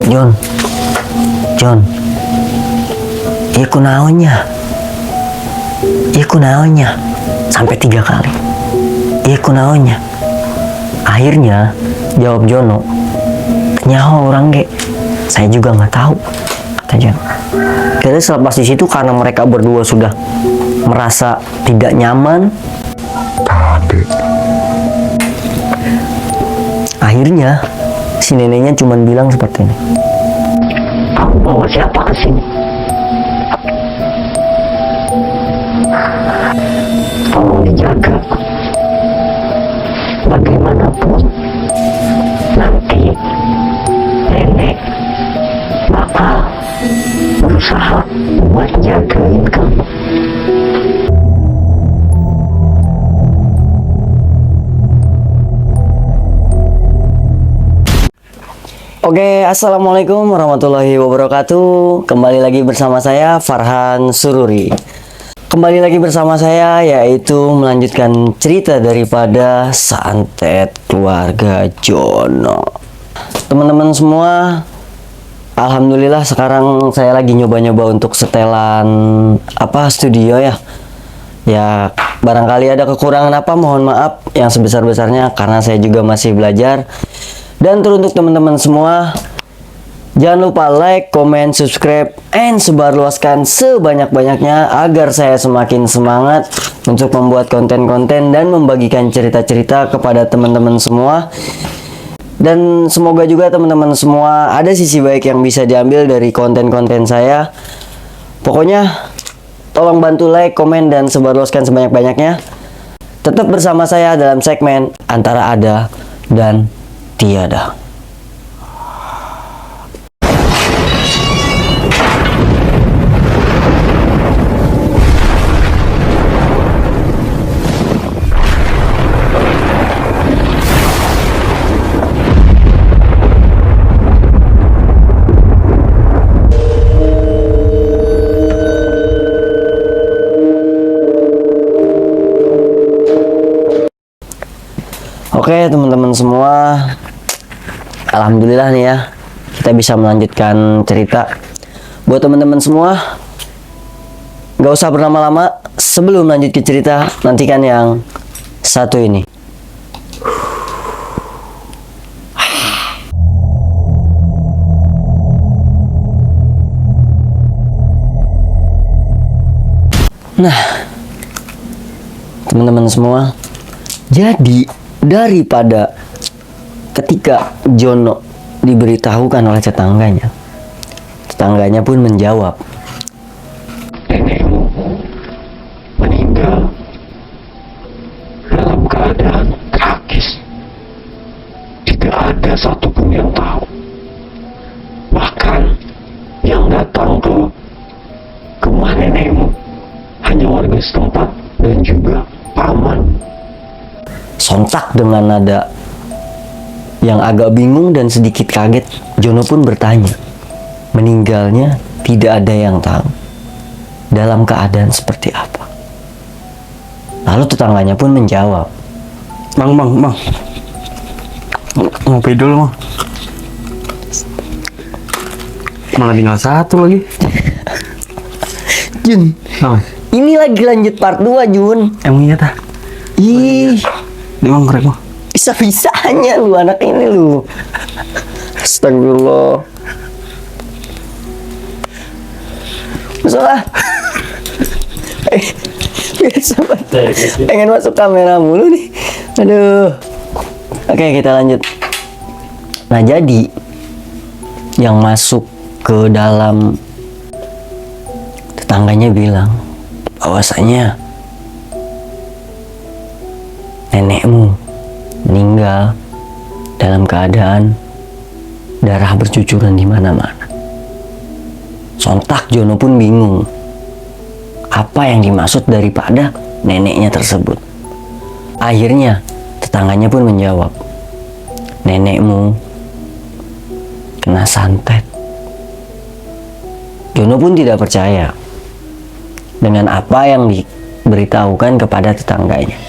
John, John, iku naonnya, sampai 3 kali. Iku naonnya. Akhirnya jawab Jono, nyaho orang ge, saya juga nggak tahu, kata Jono. Jadi selepas di situ karena mereka berdua sudah merasa tidak nyaman, akhirnya si neneknya cuma bilang seperti ini. Kamu bawa siapa ke sini? Tolong dijaga. Bagaimanapun nanti nenek bakal berusaha buat jagain kamu. Oke, assalamualaikum warahmatullahi wabarakatuh. Kembali lagi bersama saya Farhan Sururi. Kembali lagi bersama saya yaitu melanjutkan cerita daripada Santet Keluarga Jono. Teman-teman semua, alhamdulillah sekarang saya lagi nyoba-nyoba untuk setelan studio ya. Ya, barangkali ada kekurangan mohon maaf yang sebesar-besarnya karena saya juga masih belajar. Dan teruntuk teman-teman semua, jangan lupa like, comment, subscribe, and sebarluaskan sebanyak-banyaknya agar saya semakin semangat untuk membuat konten-konten dan membagikan cerita-cerita kepada teman-teman semua. Dan semoga juga teman-teman semua ada sisi baik yang bisa diambil dari konten-konten saya. Pokoknya tolong bantu like, komen, dan sebarluaskan sebanyak-banyaknya. Tetap bersama saya dalam segmen Antara Ada dan Tiada. Oke teman-teman semua, alhamdulillah nih ya, kita bisa melanjutkan cerita. Buat teman-teman semua, gak usah berlama-lama, sebelum lanjut ke cerita, nantikan yang satu ini. Nah, teman-teman semua, jadi daripada ketika Jono diberitahukan oleh tetangganya pun menjawab, nenekmu meninggal dalam keadaan tragis. Tidak ada satupun yang tahu. Bahkan yang datang ke rumah nenekmu hanya warga setempat dan juga paman. Sontak dengan nada yang agak bingung dan sedikit kaget, Jono pun bertanya, meninggalnya tidak ada yang tahu dalam keadaan seperti apa. Lalu tetangganya pun menjawab, Bang, ngopi dulu, Bang. Malah tinggal satu lagi. Jun, ini lagi lanjut part 2, Jun. Emang iya tah? Ih, Ini Bang korek, Bang. bisa-bisanya lu anak ini lu. Astagfirullah. Masalah. Biasa banget. Pengen masuk kamera mulu nih. Aduh. Oke, kita lanjut. Nah, jadi yang masuk ke dalam, tetangganya bilang bahwasanya nenekmu meninggal dalam keadaan darah bercucuran di mana-mana. Sontak Jono pun bingung apa yang dimaksud daripada neneknya tersebut. Akhirnya tetangganya pun menjawab, nenekmu kena santet. Jono pun tidak percaya dengan apa yang diberitahukan kepada tetangganya.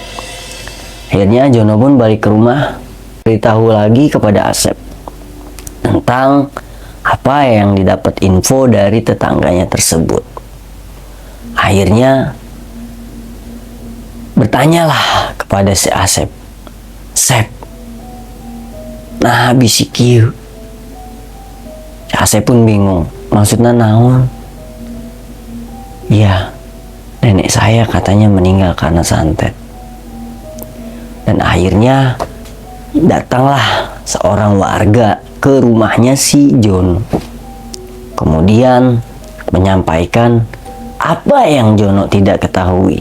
Akhirnya Jono pun balik ke rumah, beritahu lagi kepada Asep tentang apa yang didapat info dari tetangganya tersebut. Akhirnya bertanyalah kepada si Asep. Sep, nah bisik ieu. Si Asep pun bingung, maksudnya naon? Iya, nenek saya katanya meninggal karena santet. Dan akhirnya datanglah seorang warga ke rumahnya si Jono. Kemudian menyampaikan apa yang Jono tidak ketahui.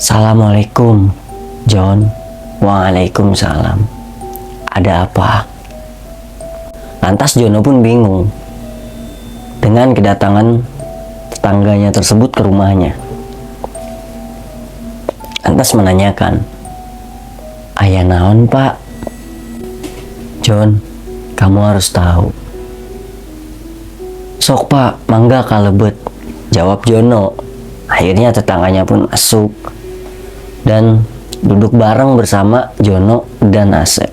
Assalamualaikum, John. Waalaikumsalam. Ada apa? Lantas Jono pun bingung dengan kedatangan tetangganya tersebut ke rumahnya. Lantas menanyakan, "Aya naon, Pak?" "John, kamu harus tahu." "Sok, Pak, mangga kalebet," jawab Jono. Akhirnya tetangganya pun masuk dan duduk bareng bersama Jono dan Asep.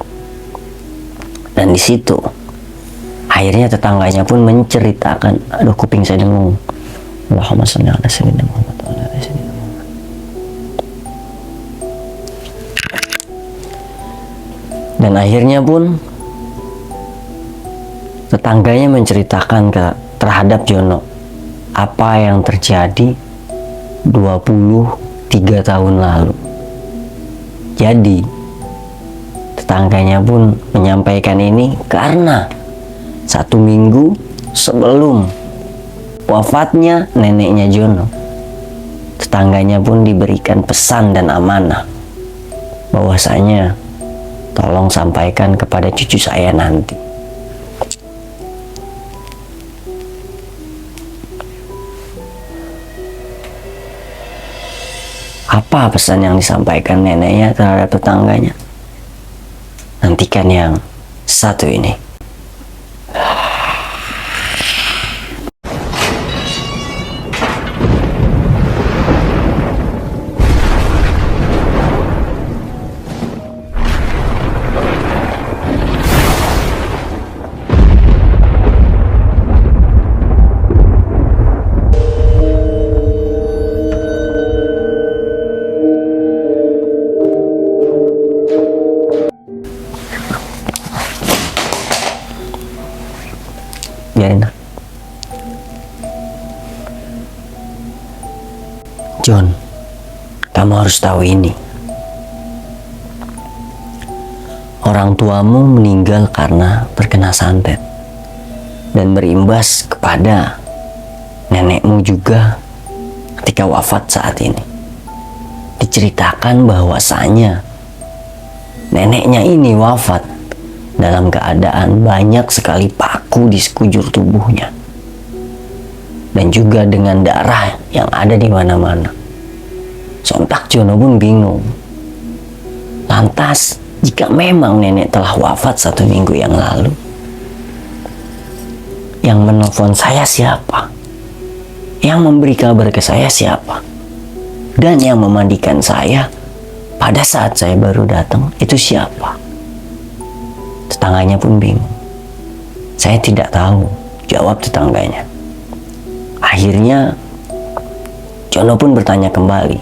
Dan di situ akhirnya tetangganya pun menceritakan, aduh kuping saya dengung. Allahumma sholli ala sayyidina Muhammad wa ala ali sayyidina Muhammad. Dan akhirnya pun tetangganya menceritakan terhadap Jono apa yang terjadi 23 tahun lalu. Jadi tetangganya pun menyampaikan ini karena 1 minggu sebelum wafatnya neneknya Jono, tetangganya pun diberikan pesan dan amanah bahwasanya tolong sampaikan kepada cucu saya nanti. Apa pesan yang disampaikan neneknya terhadap tetangganya? Nantikan yang satu ini. Biarin. John, kamu harus tahu ini. Orang tuamu meninggal karena terkena santet dan berimbas kepada nenekmu juga ketika wafat saat ini. Diceritakan bahwasanya neneknya ini wafat dalam keadaan banyak sekali paku di sekujur tubuhnya dan juga dengan darah yang ada di mana-mana. Sontak Jono pun bingung. Lantas, jika memang nenek telah wafat 1 minggu yang lalu, yang menelpon saya siapa? Yang memberi kabar ke saya siapa? Dan yang memandikan saya pada saat saya baru datang itu siapa? Tetangganya pun bingung. Saya tidak tahu, jawab tetangganya. Akhirnya Jono pun bertanya kembali.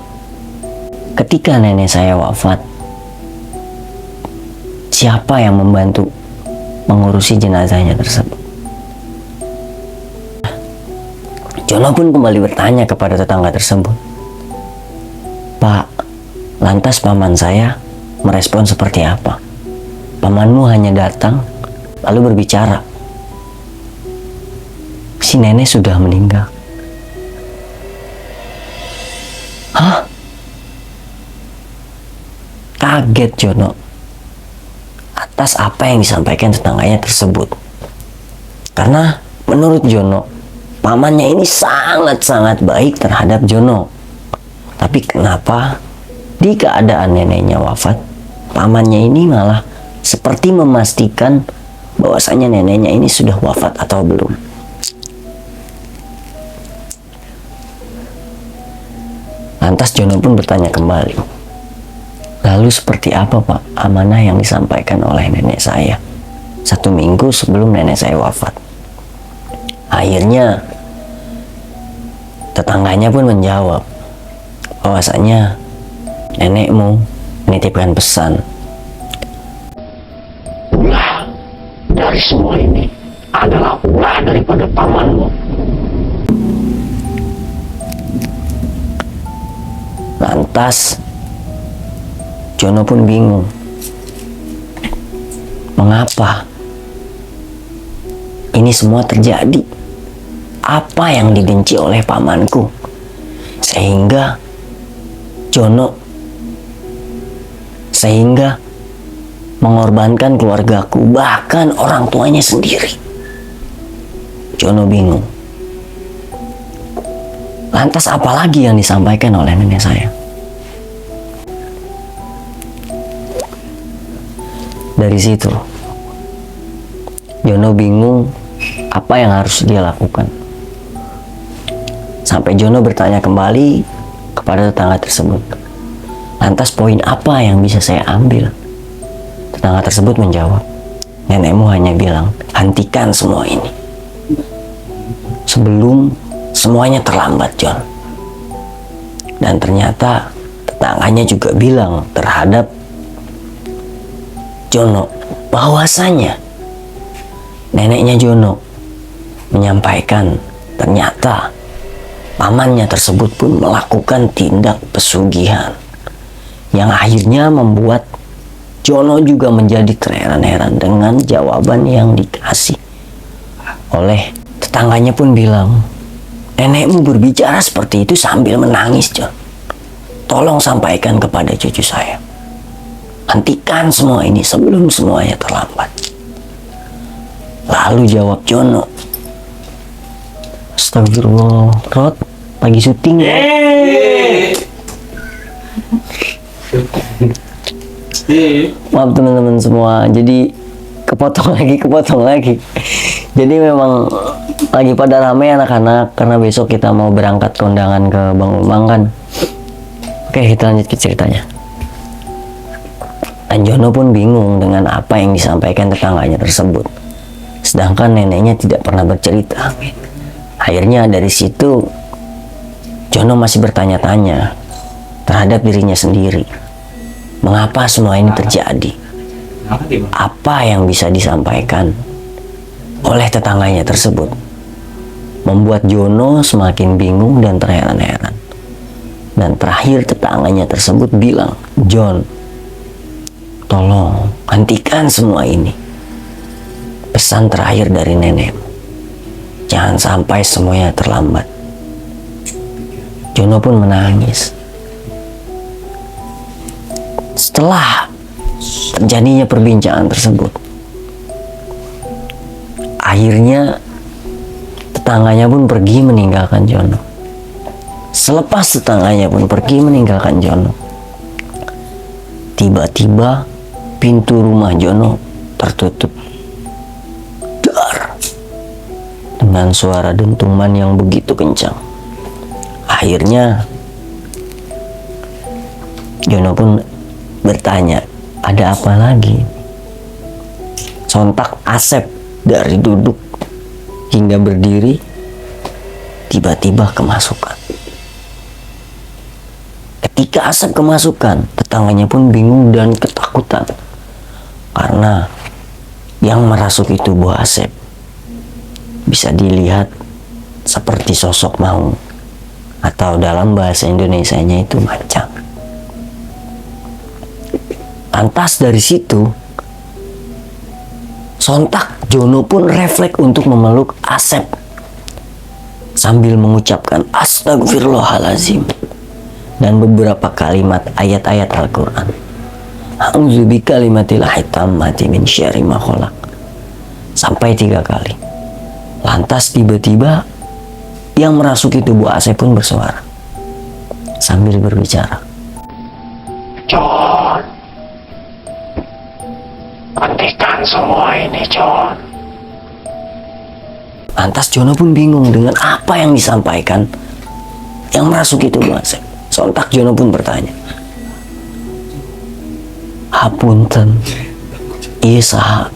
Ketika nenek saya wafat, siapa yang membantu mengurusi jenazahnya tersebut? Jono pun kembali bertanya kepada tetangga tersebut. "Pak, lantas paman saya merespon seperti apa? Pamanmu hanya datang lalu berbicara, si nenek sudah meninggal." Hah? Kaget Jono atas apa yang disampaikan tetangganya tersebut. Karena menurut Jono, pamannya ini sangat-sangat baik terhadap Jono. Tapi kenapa di keadaan neneknya wafat, pamannya ini malah seperti memastikan bahwasanya neneknya ini sudah wafat atau belum? Lantas Jono pun bertanya kembali, "Lalu seperti apa, Pak, amanah yang disampaikan oleh nenek saya?" 1 minggu sebelum nenek saya wafat. Akhirnya tetangganya pun menjawab bahwasanya nenekmu menitipkan pesan. Ulah dari semua ini adalah ulah daripada pamanmu. Lantas Jono pun bingung, mengapa ini semua terjadi? Apa yang dibenci oleh pamanku sehingga mengorbankan keluargaku, bahkan orang tuanya sendiri. Jono bingung. Lantas apalagi yang disampaikan oleh nenek saya? Dari situ Jono bingung apa yang harus dia lakukan. Sampai Jono bertanya kembali kepada tetangga tersebut, lantas poin apa yang bisa saya ambil? Tetangga tersebut menjawab, nenekmu hanya bilang, hentikan semua ini sebelum semuanya terlambat, John. Dan ternyata tetangganya juga bilang terhadap Jono bahwasanya neneknya Jono menyampaikan ternyata pamannya tersebut pun melakukan tindak pesugihan yang akhirnya membuat Jono juga menjadi terheran-heran dengan jawaban yang dikasih oleh tetangganya. Pun bilang, nenekmu berbicara seperti itu sambil menangis, John. Tolong sampaikan kepada cucu saya, hentikan semua ini sebelum semuanya terlambat. Lalu jawab Jono, astagfirullah, Rod, lagi syuting ya. Maaf teman-teman semua, jadi kepotong lagi. Jadi memang lagi pada ramai anak-anak karena besok kita mau berangkat kondangan ke Bang Umang kan. Oke, kita lanjut ke ceritanya. Dan Jono pun bingung dengan apa yang disampaikan tetangganya tersebut, sedangkan neneknya tidak pernah bercerita. Akhirnya dari situ Jono masih bertanya-tanya terhadap dirinya sendiri, mengapa semua ini terjadi? Apa yang bisa disampaikan oleh tetangganya tersebut membuat Jono semakin bingung dan terheran-heran. Dan terakhir tetangganya tersebut bilang, John, tolong hentikan semua ini. Pesan terakhir dari nenekmu, jangan sampai semuanya terlambat. Jono pun menangis. Setelah terjadinya perbincangan tersebut, akhirnya tetangganya pun pergi meninggalkan Jono. Selepas tetangganya pun pergi meninggalkan Jono, tiba-tiba pintu rumah Jono tertutup dar dengan suara dentuman yang begitu kencang. Akhirnya Jono pun bertanya, ada apa lagi? Sontak Asep dari duduk hingga berdiri tiba-tiba kemasukan. Ketika Asep kemasukan, tetangganya pun bingung dan ketakutan karena yang merasuki tubuh Asep bisa dilihat seperti sosok maung, atau dalam bahasa Indonesianya itu mancang. Lantas dari situ sontak Jono pun refleks untuk memeluk Asep sambil mengucapkan astagfirullahalazim dan beberapa kalimat ayat-ayat Al-Quran. A'udzu bikalimatillahit tammati min syarri ma khalaq, sampai 3 kali. Lantas tiba-tiba yang merasuki tubuh Asep pun bersuara sambil berbicara, John, hentikan semua ini, John. Lantas Jono pun bingung dengan apa yang disampaikan yang merasuki tubuh Asep. Sontak Jono pun bertanya, hapunten, ieu saha?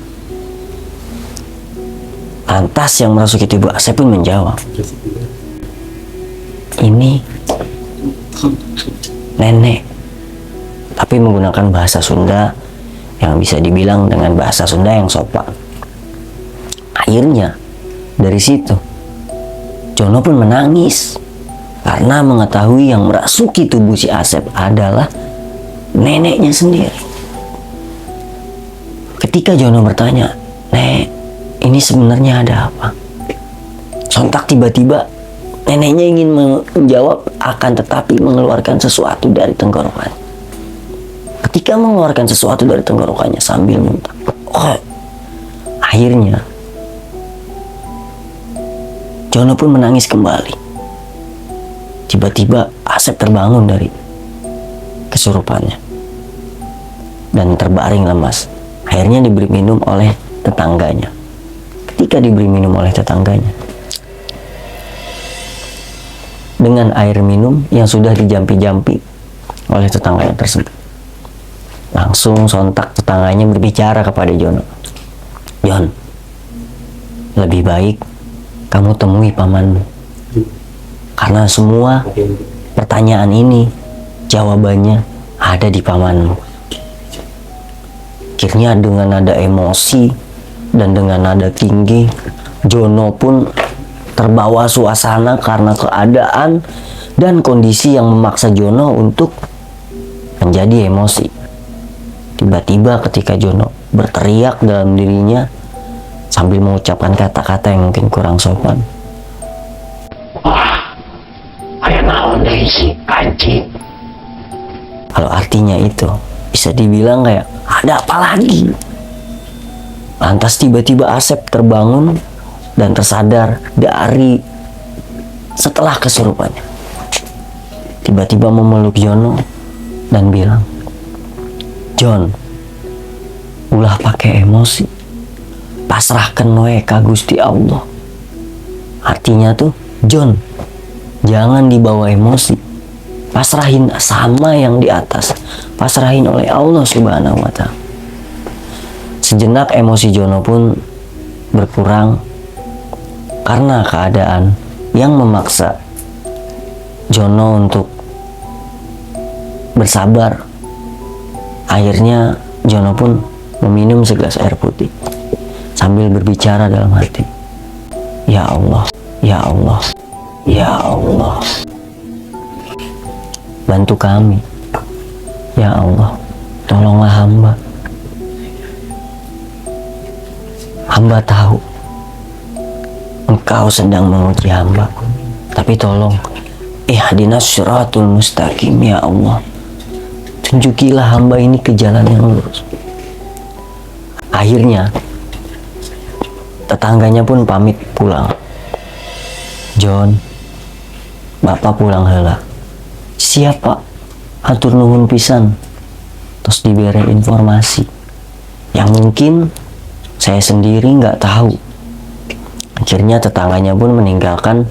Lantas yang merasuki tubuh Asep pun menjawab, ini nenek, tapi menggunakan bahasa Sunda yang bisa dibilang dengan bahasa Sunda yang sopan. Akhirnya dari situ Jono pun menangis karena mengetahui yang merasuki tubuh si Asep adalah neneknya sendiri. Ketika Jono bertanya, "Nek, ini sebenarnya ada apa?" Sontak tiba-tiba neneknya ingin menjawab, akan tetapi mengeluarkan sesuatu dari tenggorokannya. Ketika mengeluarkan sesuatu dari tenggorokannya sambil muntah, akhirnya Jono pun menangis kembali. Tiba-tiba Asep terbangun dari kesurupannya dan terbaring lemas. Akhirnya diberi minum oleh tetangganya. Ketika diberi minum oleh tetangganya, dengan air minum yang sudah dijampi-jampi oleh tetangganya tersebut, langsung sontak tetangganya berbicara kepada Jono, "Jon, lebih baik kamu temui pamanmu, karena semua pertanyaan ini jawabannya ada di pamanmu." Akhirnya dengan nada emosi dan dengan nada tinggi, Jono pun terbawa suasana karena keadaan dan kondisi yang memaksa Jono untuk menjadi emosi. Tiba-tiba ketika Jono berteriak dalam dirinya sambil mengucapkan kata-kata yang mungkin kurang sopan, Wah, aya naon deui si kancing. kalau artinya itu bisa dibilang kayak, ada apa lagi? Lantas tiba-tiba Asep terbangun dan tersadar dari setelah kesurupannya. Tiba-tiba memeluk Jono dan bilang, "Jon, ulah pakai emosi, pasrahkan we ka Gusti Allah." Artinya tuh, Jon, jangan dibawa emosi, pasrahin sama yang di atas, pasrahin oleh Allah Subhanahu wa Ta'ala. Sejenak emosi Jono pun berkurang karena keadaan yang memaksa Jono untuk bersabar. Akhirnya Jono pun meminum segelas air putih sambil berbicara dalam hati, "Ya Allah, ya Allah, ya Allah, bantu kami. Ya Allah, tolonglah hamba. Hamba tahu Engkau sedang menguji hamba, tapi tolong ihdinas syiratul mustaqim ya Allah. Tunjukilah hamba ini ke jalan yang lurus." Akhirnya tetangganya pun pamit pulang. "Jon, Bapak pulang heula." "Siapa? Hatur nuhun pisan." Terus diberi informasi yang mungkin saya sendiri nggak tahu. Akhirnya tetangganya pun meninggalkan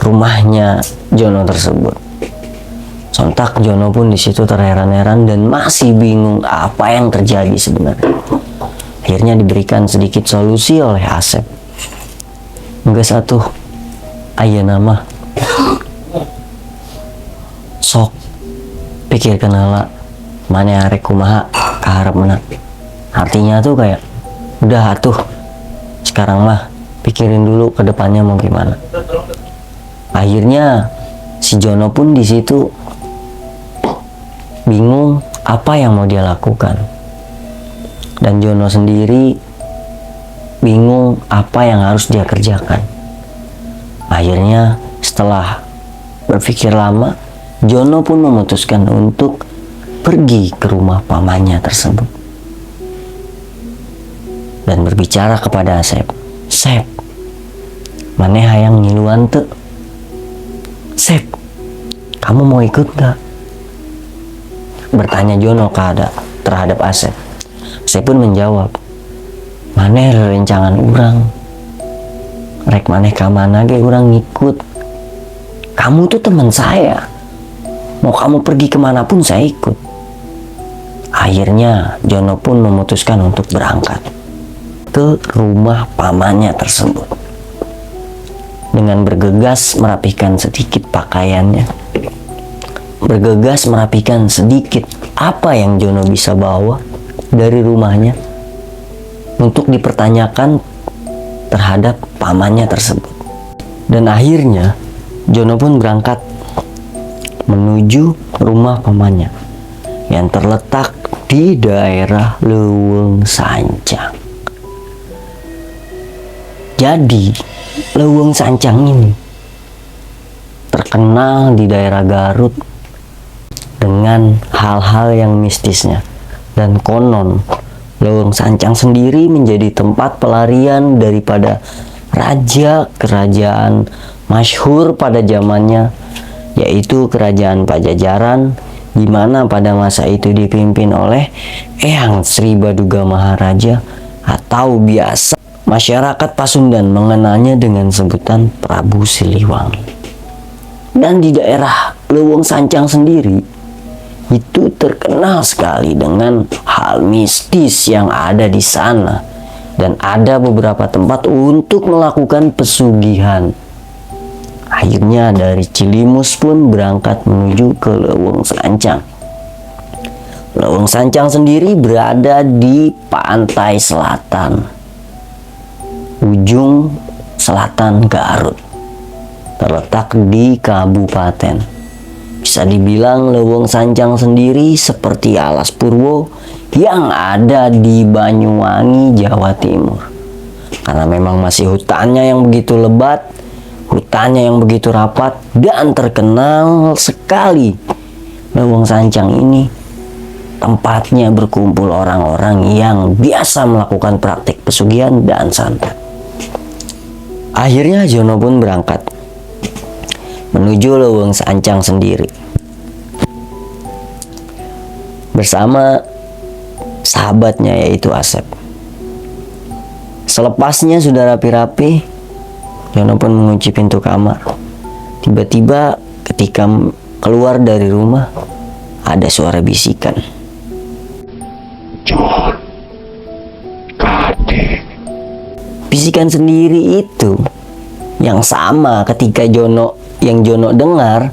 rumahnya Jono tersebut. Sontak Jono pun di situ terheran-heran dan masih bingung apa yang terjadi sebenarnya. Akhirnya diberikan sedikit solusi oleh Asep. "Enggak satu, aya nama. Sok pikirkeun heula maneh arek kumaha kaharepna." Artinya tuh kayak, udah atuh sekarang mah pikirin dulu ke depannya mau gimana. Akhirnya si Jono pun di situ bingung apa yang mau dia lakukan, dan Jono sendiri bingung apa yang harus dia kerjakan. Akhirnya setelah berpikir lama, Jono pun memutuskan untuk pergi ke rumah pamannya tersebut dan berbicara kepada Asep, "Sep, maneh hayang ngiluan teu? Sep, kamu mau ikut gak?" Bertanya Jono terhadap Asep. Asep pun menjawab, "Maneh rencangan urang, rek maneh kamana ge urang ngikut. Kamu tuh teman saya, mau kamu pergi kemanapun saya ikut." Akhirnya Jono pun memutuskan untuk berangkat. ke rumah pamannya tersebut. Dengan bergegas merapikan sedikit pakaiannya, bergegas merapikan sedikit apa yang Jono bisa bawa dari rumahnya untuk dipertanyakan terhadap pamannya tersebut. Dan akhirnya Jono pun berangkat menuju rumah pamannya yang terletak di daerah Leuweung Sancang. Jadi Leuweung Sancang ini terkenal di daerah Garut dengan hal-hal yang mistisnya, dan konon Leuweung Sancang sendiri menjadi tempat pelarian daripada raja kerajaan masyhur pada zamannya, yaitu kerajaan Pajajaran, di mana pada masa itu dipimpin oleh Eyang Sri Baduga Maharaja, atau biasa masyarakat Pasundan mengenalnya dengan sebutan Prabu Siliwangi. Dan di daerah Leuweung Sancang sendiri itu terkenal sekali dengan hal mistis yang ada di sana, dan ada beberapa tempat untuk melakukan pesugihan. Akhirnya dari Cilimus pun berangkat menuju ke Leuweung Sancang. Leuweung Sancang sendiri berada di pantai selatan, ujung selatan Garut, terletak di kabupaten. Bisa dibilang Leuweung Sancang sendiri seperti Alas Purwo yang ada di Banyuwangi, Jawa Timur. Karena memang masih hutannya yang begitu lebat, hutannya yang begitu rapat, dan terkenal sekali Leuweung Sancang ini tempatnya berkumpul orang-orang yang biasa melakukan praktik pesugihan dan santet. Akhirnya Jono pun berangkat menuju Leuweung Sancang sendiri bersama sahabatnya, yaitu Asep. Selepasnya sudah rapi-rapi, Jono pun mengunci pintu kamar. Tiba-tiba ketika keluar dari rumah, ada suara bisikan. John, Kadek. Bisikan sendiri itu yang sama ketika Jono dengar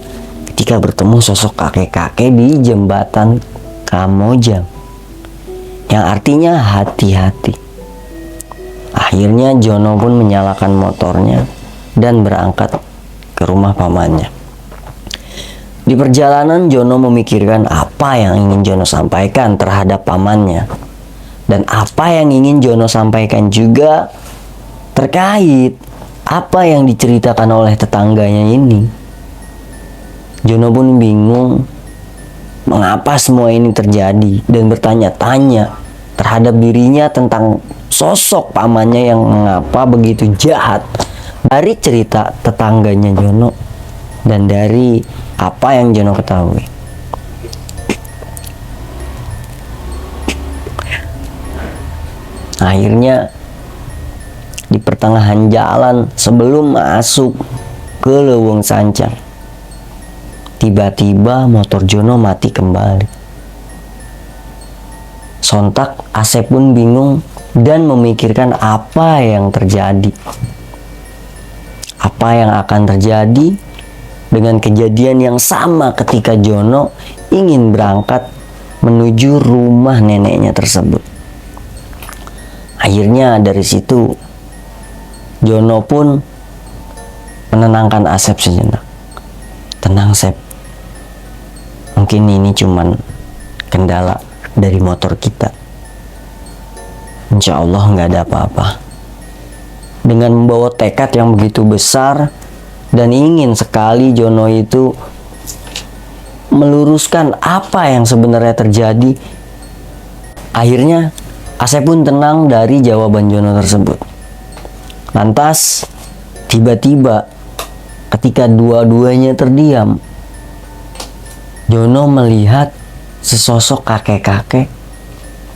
ketika bertemu sosok kakek-kakek di jembatan Kamojang, yang artinya hati-hati. Akhirnya Jono pun menyalakan motornya dan berangkat ke rumah pamannya. Di perjalanan Jono memikirkan apa yang ingin Jono sampaikan terhadap pamannya, dan apa yang ingin Jono sampaikan juga terkait apa yang diceritakan oleh tetangganya ini. Jono pun bingung mengapa semua ini terjadi, dan bertanya-tanya terhadap dirinya tentang sosok pamannya yang mengapa begitu jahat dari cerita tetangganya Jono dan dari apa yang Jono ketahui. Akhirnya di pertengahan jalan sebelum masuk ke Leuweung Sancang, tiba-tiba motor Jono mati kembali. Sontak Asep pun bingung dan memikirkan apa yang terjadi. Apa yang akan terjadi dengan kejadian yang sama ketika Jono ingin berangkat menuju rumah neneknya tersebut. Akhirnya dari situ Jono pun menenangkan Asep sejenak. Tenang Sep, mungkin ini cuman kendala dari motor kita. Insya Allah nggak ada apa-apa. Dengan membawa tekad yang begitu besar dan ingin sekali Jono itu meluruskan apa yang sebenarnya terjadi, akhirnya Asep pun tenang dari jawaban Jono tersebut. Lantas tiba-tiba ketika dua-duanya terdiam, Jono melihat sesosok kakek-kakek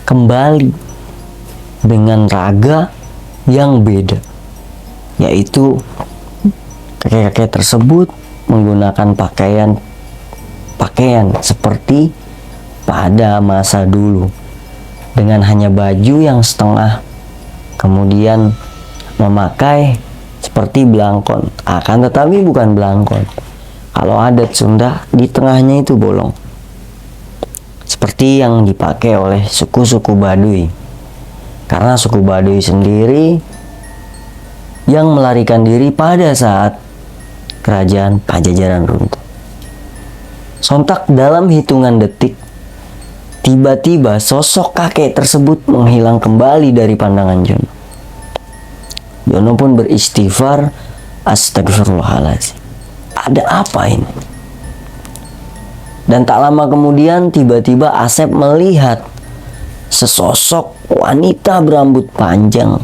kembali dengan raga yang beda, yaitu kakek-kakek tersebut menggunakan pakaian seperti pada masa dulu, dengan hanya baju yang setengah kemudian memakai seperti belangkon, akan tetapi bukan belangkon. Kalau adat Sunda, di tengahnya itu bolong, seperti yang dipakai oleh suku-suku Baduy. Karena suku Baduy sendiri yang melarikan diri pada saat kerajaan Pajajaran runtuh. Sontak dalam hitungan detik, tiba-tiba sosok kakek tersebut menghilang kembali dari pandangan Jono. Jono pun beristighfar, astagfirullahaladzim. Ada apa ini? Dan tak lama kemudian tiba-tiba Asep melihat sesosok wanita berambut panjang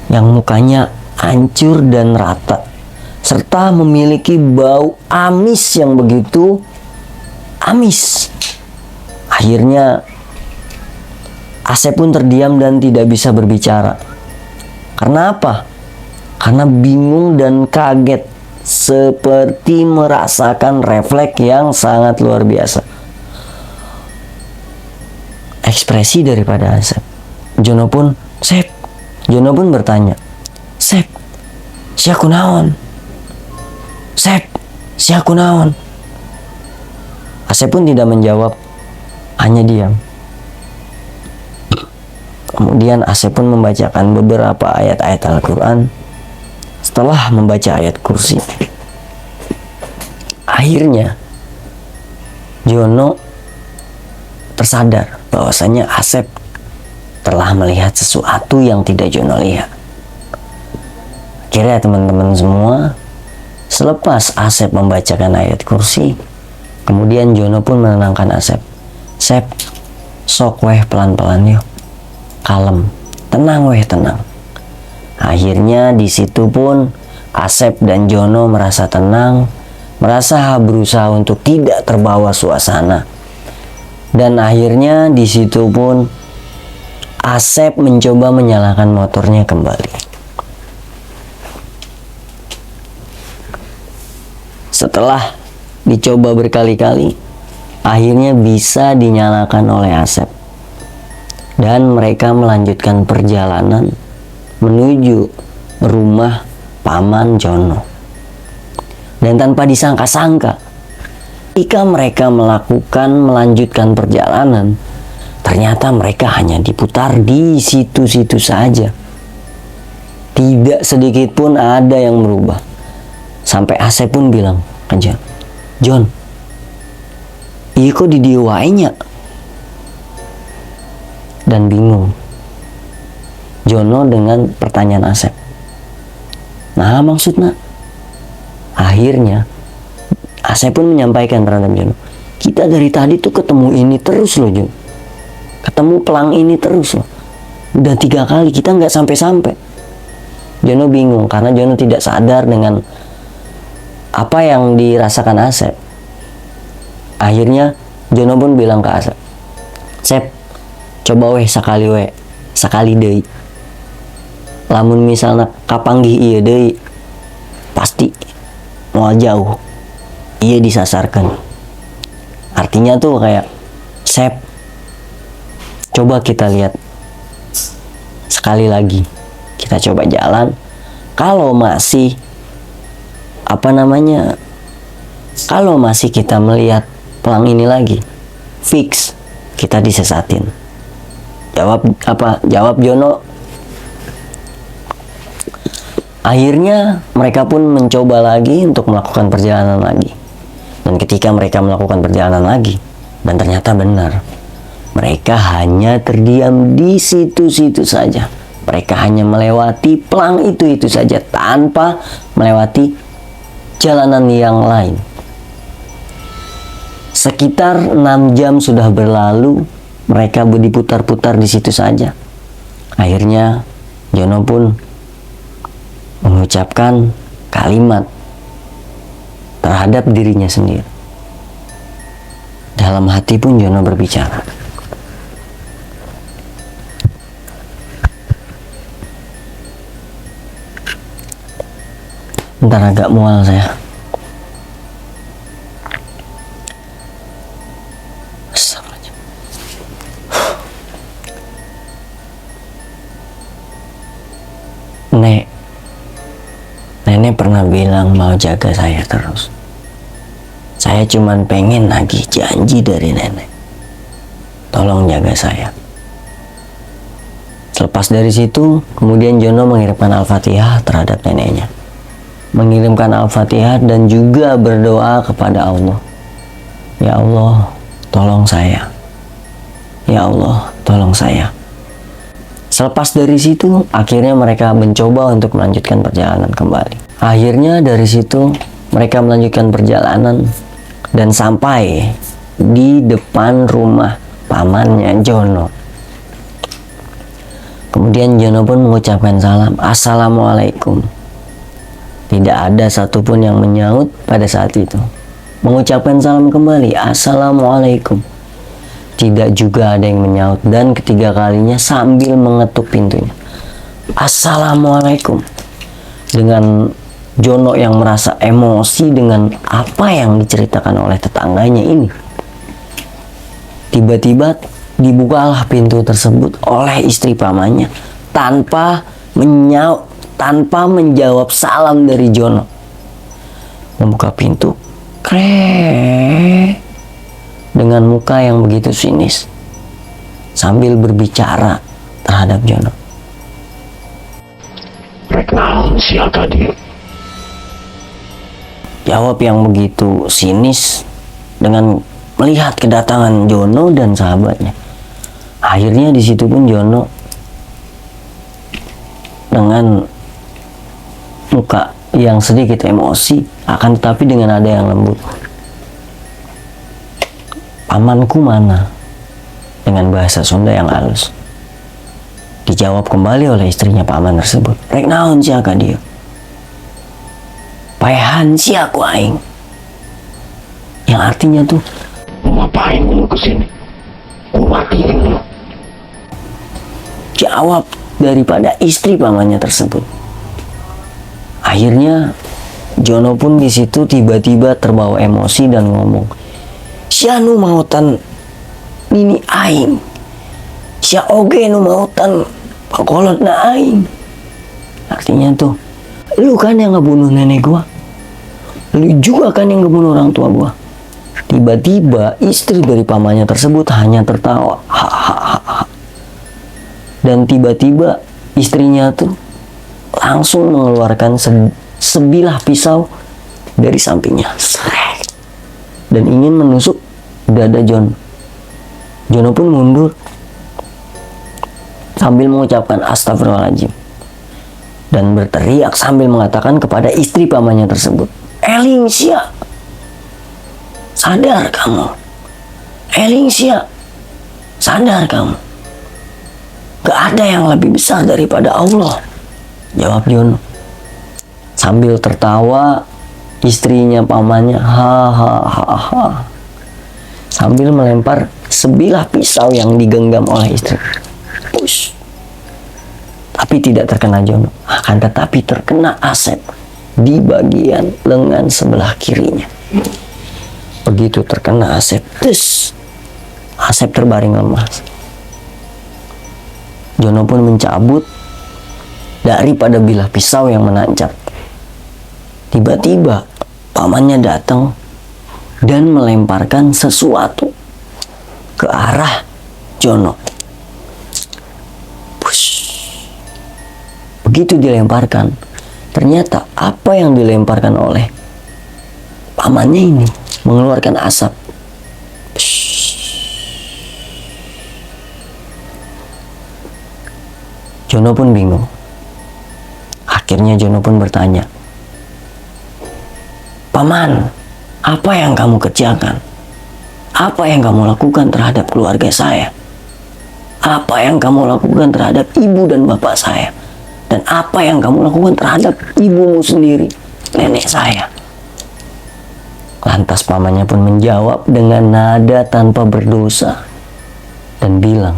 yang mukanya hancur dan rata, serta memiliki bau amis yang begitu amis. Akhirnya Asep pun terdiam dan tidak bisa berbicara. Karena apa? Karena bingung dan kaget, seperti merasakan refleks yang sangat luar biasa. Ekspresi daripada Asep. Jono pun bertanya, "Sep, siaku naon? Sep, siaku naon?" Asep pun tidak menjawab, hanya diam. Kemudian Asep pun membacakan beberapa ayat-ayat Al-Quran. Setelah membaca ayat kursi, akhirnya Jono tersadar bahwasanya Asep telah melihat sesuatu yang tidak Jono lihat. Akhirnya teman-teman semua, selepas Asep membacakan ayat kursi, kemudian Jono pun menenangkan Asep. "Sep, sok weh pelan-pelan yuk, kalem, tenang weh, tenang." Akhirnya di situ pun Asep dan Jono merasa tenang, merasa berusaha untuk tidak terbawa suasana. Dan akhirnya di situ pun Asep mencoba menyalakan motornya kembali. Setelah dicoba berkali-kali, akhirnya bisa dinyalakan oleh Asep. Dan mereka melanjutkan perjalanan menuju rumah Paman Jono. Dan tanpa disangka-sangka, ketika mereka melanjutkan perjalanan, ternyata mereka hanya diputar di situ-situ saja. Tidak sedikit pun ada yang berubah. Sampai Asep pun bilang ke John, "John, iya kok di dia wae nya?" Dan bingung Jono dengan pertanyaan Asep. Nah, maksudnya? Akhirnya Asep pun menyampaikan terhadap Jono, "Kita dari tadi tuh ketemu ini terus loh, Jon. Ketemu pelang ini terus loh. Udah 3 kali, kita nggak sampai-sampai." Jono bingung karena Jono tidak sadar dengan apa yang dirasakan Asep. Akhirnya Jono pun bilang ke Asep, "Sep, coba weh sakali deui. Lamun misalnya kapanggih ieu deui, pasti moal jauh. Iya disasarkan." Artinya tuh kayak, "Sep, coba kita lihat sekali lagi. Kita coba jalan. Kalau masih kalau masih kita melihat pelang ini lagi, fix kita disesatin." Jawab Jono. Akhirnya mereka pun mencoba lagi untuk melakukan perjalanan lagi. Dan ketika mereka melakukan perjalanan lagi, dan ternyata benar, mereka hanya terdiam di situ-situ saja. Mereka hanya melewati pelang itu saja tanpa melewati jalanan yang lain. Sekitar 6 jam sudah berlalu, mereka diputar-putar di situ saja. Akhirnya Jono pun mengucapkan kalimat terhadap dirinya sendiri. Dalam hati pun Jono berbicara, "Bentar, agak mual saya." Nenek pernah bilang mau jaga saya terus. Saya cuman pengen nagih janji dari nenek. Tolong jaga saya. Selepas dari situ, kemudian Jono mengirimkan Al-Fatihah terhadap neneknya. Mengirimkan Al-Fatihah dan juga berdoa kepada Allah. Ya Allah, tolong saya. Ya Allah, tolong saya. Selepas dari situ, akhirnya mereka mencoba untuk melanjutkan perjalanan kembali. Akhirnya dari situ, mereka melanjutkan perjalanan dan sampai di depan rumah pamannya Jono. Kemudian Jono pun mengucapkan salam, Assalamualaikum. Tidak ada satupun yang menyaut pada saat itu. Mengucapkan salam kembali, Assalamualaikum. Tidak juga ada yang menyaut, dan ketiga kalinya sambil mengetuk pintunya, Assalamualaikum. Dengan Jono yang merasa emosi dengan apa yang diceritakan oleh tetangganya ini. Tiba-tiba dibukalah pintu tersebut oleh istri pamannya tanpa menjawab salam dari Jono. Membuka pintu, krek, dengan muka yang begitu sinis sambil berbicara terhadap Jono. Rek naon siaga dia. Jawab yang begitu sinis dengan melihat kedatangan Jono dan sahabatnya. Akhirnya di situ pun Jono dengan muka yang sedikit emosi, akan tetapi dengan nada yang lembut, pamanku mana? Dengan bahasa Sunda yang halus. Dijawab kembali oleh istrinya paman tersebut, rek naon siaga dia. Paehan si aku aing. Yang artinya tuh, Ngapain lu kesini? Ku matiin lu. jawab daripada istri pamannya tersebut. Akhirnya Jono pun di situ tiba-tiba terbawa emosi dan ngomong, "Sia nu mautan nini aing. Sia oge nu mautan pakolotna aing." Artinya tuh, lu kan yang ngebunuh nenek gua. Lu juga kan yang ngebunuh orang tua gua. Tiba-tiba istri dari pamannya tersebut hanya tertawa. Dan tiba-tiba istrinya tuh langsung mengeluarkan sebilah pisau dari sampingnya. Dan ingin menusuk dada Jono. Jono pun mundur sambil mengucapkan astagfirullahaladzim. Dan berteriak sambil mengatakan kepada istri pamannya tersebut, "Eling sia, sadar kamu. Eling sia, sadar kamu. Gak ada yang lebih besar daripada Allah," jawab Jono. Sambil tertawa, istrinya pamannya ha. Sambil melempar sebilah pisau yang digenggam oleh istri. Push. Tapi tidak terkena Jono, akan tetapi terkena Asep di bagian lengan sebelah kirinya. Begitu terkena Asep, Asep terbaring lemas. Jono pun mencabut daripada bilah pisau yang menancap. Tiba-tiba pamannya datang dan melemparkan sesuatu ke arah Jono. Begitu dilemparkan, ternyata apa yang dilemparkan oleh pamannya ini mengeluarkan asap. Jono pun bingung. Akhirnya Jono pun bertanya, "Paman, apa yang kamu kerjakan? Apa yang kamu lakukan terhadap keluarga saya? Apa yang kamu lakukan terhadap ibu dan bapak saya? Dan apa yang kamu lakukan terhadap ibumu sendiri, nenek saya?" Lantas pamannya pun menjawab dengan nada tanpa berdosa dan bilang,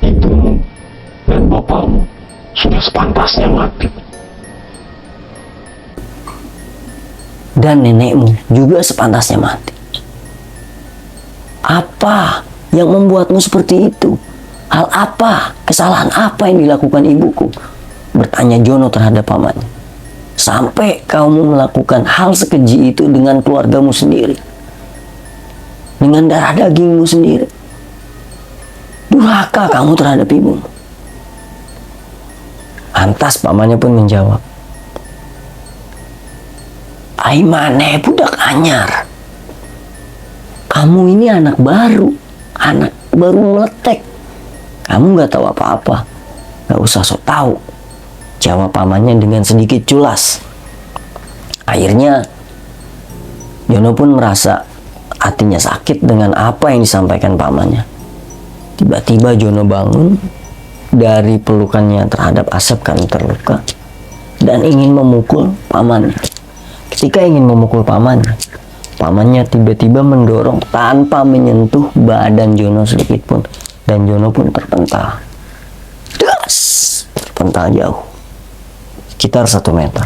"Ibumu dan bapakmu sudah sepantasnya mati. dan nenekmu juga sepantasnya mati. Apa yang membuatmu seperti itu? Hal apa, kesalahan apa yang dilakukan ibuku? bertanya Jono terhadap pamannya. Sampai kamu melakukan hal sekeji itu dengan keluargamu sendiri, dengan darah dagingmu sendiri. Durhaka kamu terhadap ibumu. Lantas pamannya pun menjawab, "Ai maneh budak anyar. Kamu ini anak baru meletek. Kamu gak tahu apa-apa. Gak usah sok tahu," jawab pamannya dengan sedikit culas. Akhirnya Jono pun merasa hatinya sakit dengan apa yang disampaikan pamannya. Tiba-tiba Jono bangun dari pelukannya terhadap Asep karena terluka dan ingin memukul pamannya. Ketika ingin memukul pamannya tiba-tiba mendorong tanpa menyentuh badan Jono sedikit pun, dan Jono pun terpental. Das, terpental jauh, sekitar 1 meter.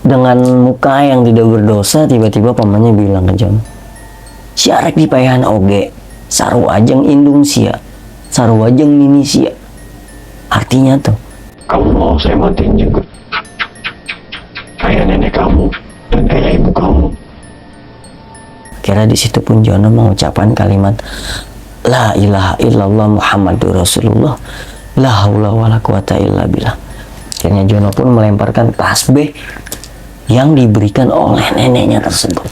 Dengan muka yang tidak berdosa, tiba-tiba pamannya bilang ke Jono, "Syarek dipayahan oge, saru ajeng indung sia, saru ajeng nini sia." Artinya tuh, Kamu mau saya matiin juga? Kayak nenek kamu dan kayak ibu kamu. kira di situ pun Jono mengucapkan kalimat La ilaha illallah Muhammadur Rasulullah, la haula wala quwata illa billah. Akhirnya Jono pun melemparkan tasbih yang diberikan oleh neneknya tersebut.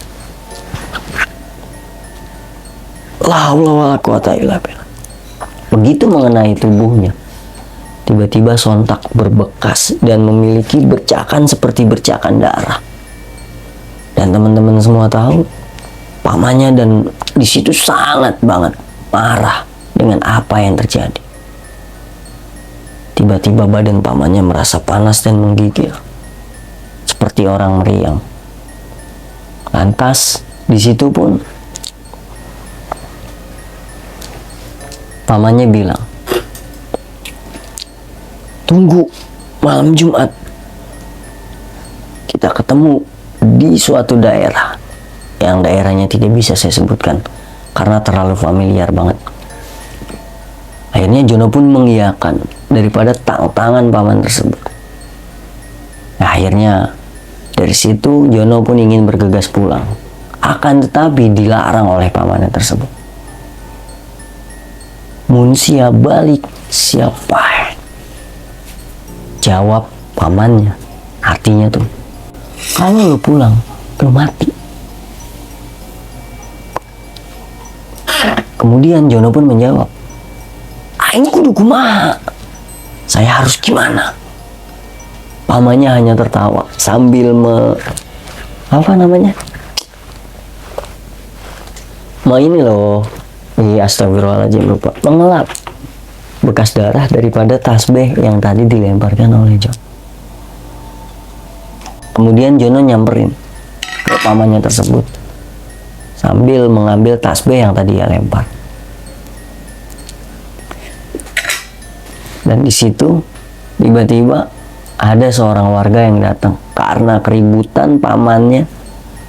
La haula wala quwata illa billah. Begitu mengenai tubuhnya, tiba-tiba sontak berbekas dan memiliki bercakan seperti bercakan darah. Dan teman-teman semua tahu, pamannya dan di situ sangat banget marah dengan apa yang terjadi. Tiba-tiba badan pamannya merasa panas dan menggigil, seperti orang meriang. Lantas di situ pun pamannya bilang, "Tunggu malam Jumat, kita ketemu di suatu daerah," yang daerahnya tidak bisa saya sebutkan karena terlalu familiar banget. Akhirnya Jono pun mengiyakan daripada tangan paman tersebut. Nah, akhirnya dari situ Jono pun ingin bergegas pulang, akan tetapi dilarang oleh pamannya tersebut. "Mun sia balik siapa?" jawab pamannya. Artinya tuh, kalau lu pulang, lu mati. Kemudian Jono pun menjawab, "Aing kudu kumaha? Saya harus gimana?" Pamannya hanya tertawa sambil ini loh, astagfirullahaladzim, lupa, mengelap bekas darah daripada tasbih yang tadi dilemparkan oleh Jono. Kemudian Jono nyamperin ke pamannya tersebut sambil mengambil tasbih yang tadi ia lempar. Dan di situ tiba-tiba ada seorang warga yang datang karena keributan pamannya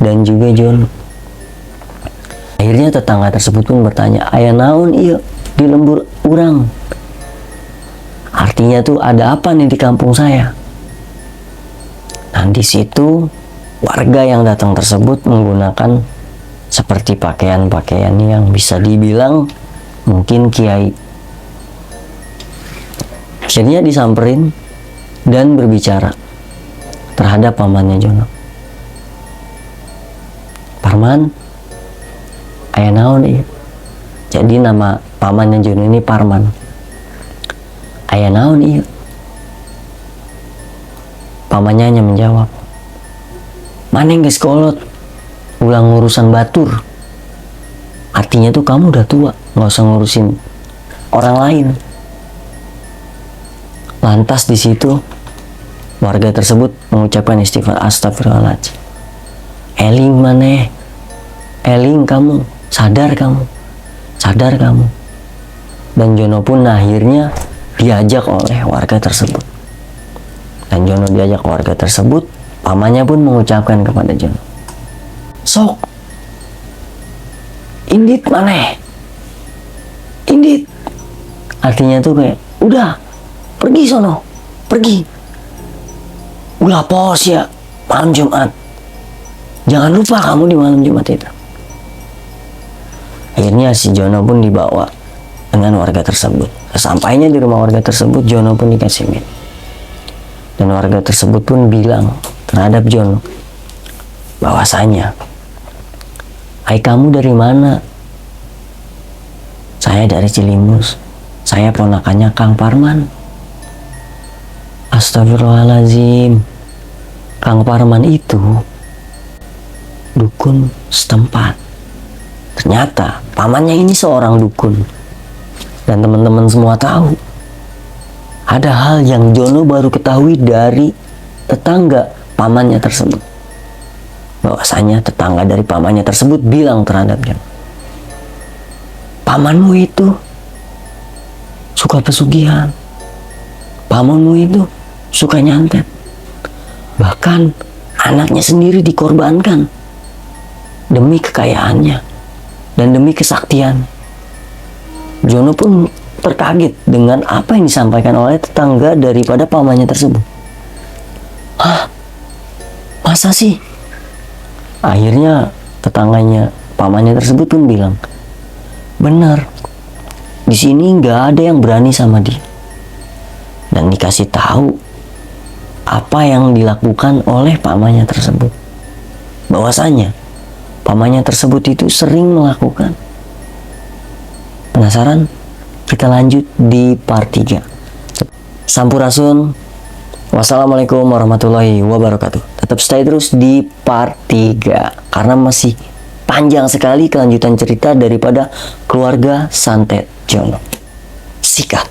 dan juga Jono. Akhirnya tetangga tersebut pun bertanya, "Aya naon ieu di lembur urang?" Artinya tuh, ada apa nih di kampung saya? Dan di situ warga yang datang tersebut menggunakan seperti pakaian-pakaian yang bisa dibilang mungkin kiai. Akhirnya disamperin dan berbicara terhadap pamannya Jono. "Parman, aya naon ieu?" Jadi nama pamannya Jono ini Parman. "Aya naon ieu?" Pamannya hanya menjawab, "Maneh geus kolot, ulang urusan batur." Artinya tuh, kamu udah tua, nggak usah ngurusin orang lain. Lantas di situ warga tersebut mengucapkan istighfar, astagfirullahaladzim. "Eling maneh, eling kamu, sadar kamu. Dan Jono pun akhirnya diajak oleh warga tersebut. Dan Jono diajak warga tersebut, pamannya pun mengucapkan kepada Jono, "Sok, indit maneh, indit." Artinya tuh kayak, udah, Pergi sono, pergi. Ulah pos ya, malam Jumat. Jangan lupa kamu di malam Jumat itu. Akhirnya si Jono pun dibawa dengan warga tersebut. Sesampainya di rumah warga tersebut, Jono pun dikasih minum. Dan warga tersebut pun bilang terhadap Jono bahwasanya, "Hai, kamu dari mana?" "Saya dari Cilimus. Saya ponakannya Kang Parman." Astagfirullahaladzim. Kang Parman itu dukun setempat. Ternyata pamannya ini seorang dukun. Dan teman-teman semua tahu, ada hal yang Jono baru ketahui dari tetangga pamannya tersebut. Bahwasanya tetangga dari pamannya tersebut bilang terhadap Jono, "Pamanmu itu suka pesugihan. Pamanmu itu suka nyantet. Bahkan anaknya sendiri dikorbankan demi kekayaannya dan demi kesaktian." Jono pun terkaget dengan apa yang disampaikan oleh tetangga daripada pamannya tersebut. "Hah? Masa sih?" Akhirnya tetangganya pamannya tersebut pun bilang, "Benar. Di sini nggak ada yang berani sama dia." Dan dikasih tahu apa yang dilakukan oleh pamannya tersebut. Bahwasanya pamannya tersebut itu sering melakukan. Penasaran? Kita lanjut di part 3. Sampurasun. Wassalamualaikum warahmatullahi wabarakatuh. Tetap stay terus di part 3 karena masih panjang sekali kelanjutan cerita daripada keluarga Santet Jono. Sikat.